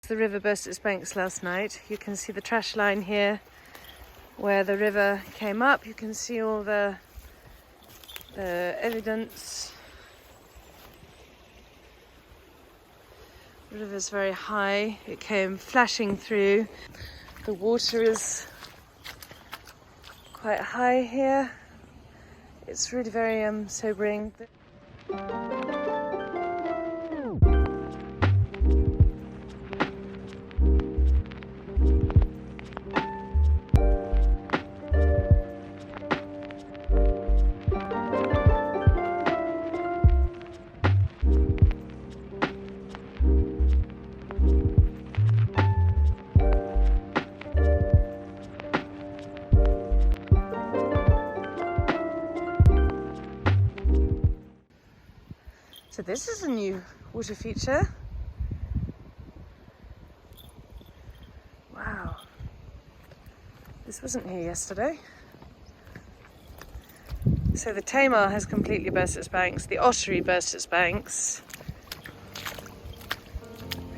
The river burst its banks last night. You can see the trash line here where the river came up. You can see all the evidence. The river's very high. It came flashing through. The water is quite high here. It's really very sobering. So this is a new water feature. Wow. This wasn't here yesterday. So the Tamar has completely burst its banks. The Oshery burst its banks.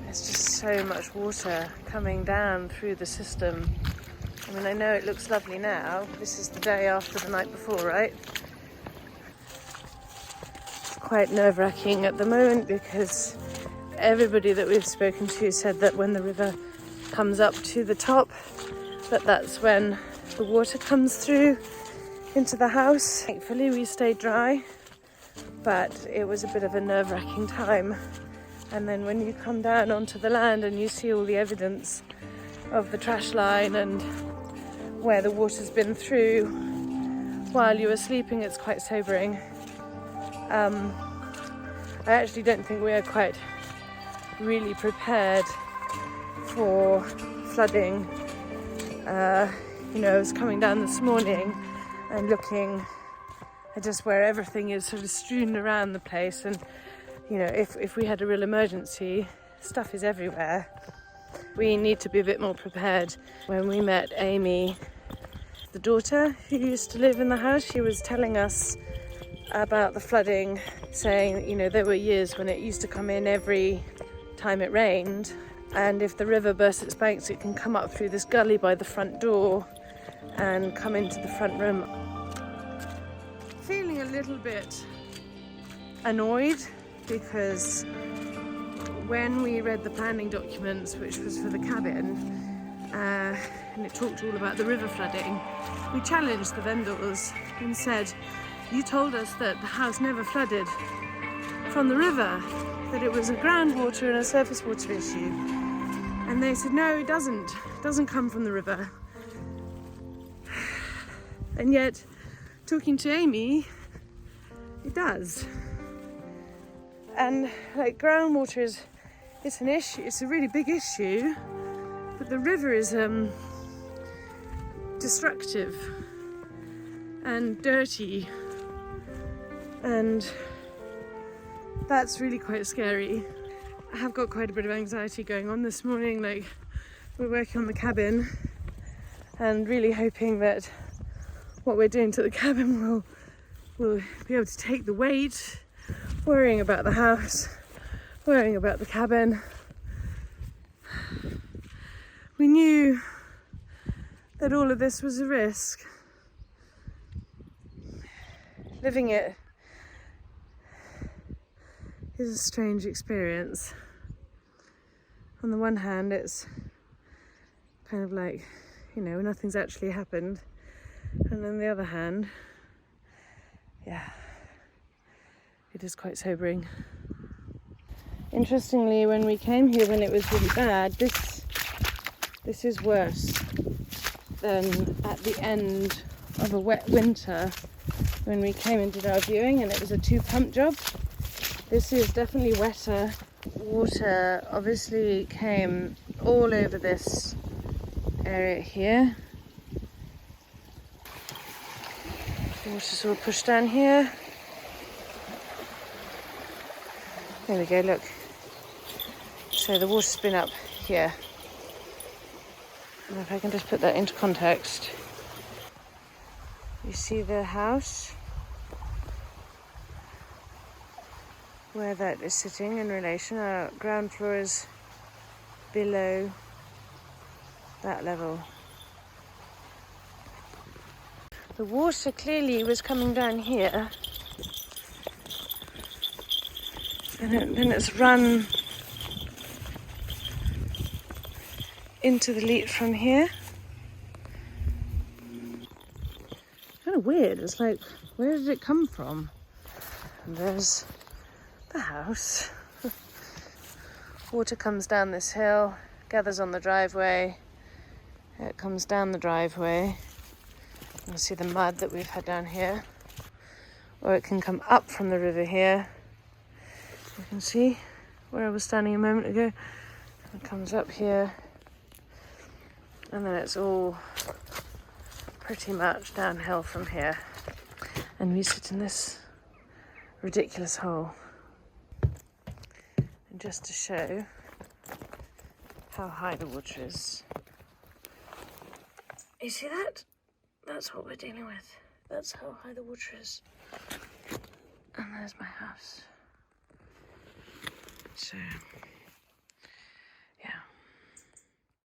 There's just so much water coming down through the system. I mean, I know it looks lovely now. This is the day after the night before, right? Quite nerve-wracking at the moment because everybody that we've spoken to said that when the river comes up to the top, that's when the water comes through into the house. Thankfully we stayed dry, but it was a bit of a nerve-wracking time. And then when you come down onto the land and you see all the evidence of the trash line and where the water's been through while you were sleeping, it's quite sobering. I actually don't think we are quite really prepared for flooding. I was coming down this morning and looking at just where everything is sort of strewn around the place, and if we had a real emergency, stuff is everywhere. We need to be a bit more prepared. When we met Amy, the daughter who used to live in the house, she was telling us about the flooding, saying there were years when it used to come in every time it rained, and if the river bursts its banks it can come up through this gully by the front door and come into the front room. Feeling a little bit annoyed because when we read the planning documents, which was for the cabin, and it talked all about the river flooding, we challenged the vendors and said, "You told us that the house never flooded from the river, that it was a groundwater and a surface water issue." And they said, "No, it doesn't. It doesn't come from the river." And yet, talking to Amy, it does. And groundwater it's an issue. It's a really big issue, but the river is destructive and dirty. And that's really quite scary. I have got quite a bit of anxiety going on this morning. We're working on the cabin and really hoping that what we're doing to the cabin will be able to take the weight, worrying about the house, worrying about the cabin. We knew that all of this was a risk. Living it is a strange experience. On the one hand, it's kind of like, nothing's actually happened. And on the other hand, it is quite sobering. Interestingly, when we came here when it was really bad, this is worse than at the end of a wet winter when we came and did our viewing and it was a 2-pump job. This is definitely wetter. Water obviously came all over this area here. The water's all pushed down here. There we go, look. So the water's been up here. And if I can just put that into context. You see the house where that is sitting in relation. Our ground floor is below that level. The water clearly was coming down here, and then it's run into the leat from here. Kind of weird. It's like, where did it come from? And there's the house. Water comes down this hill, gathers on the driveway. It comes down the driveway. You can see the mud that we've had down here. Or it can come up from the river here. You can see where I was standing a moment ago. It comes up here. And then it's all pretty much downhill from here. And we sit in this ridiculous hole. And just to show how high the water is. You see that? That's what we're dealing with. That's how high the water is. And there's my house. So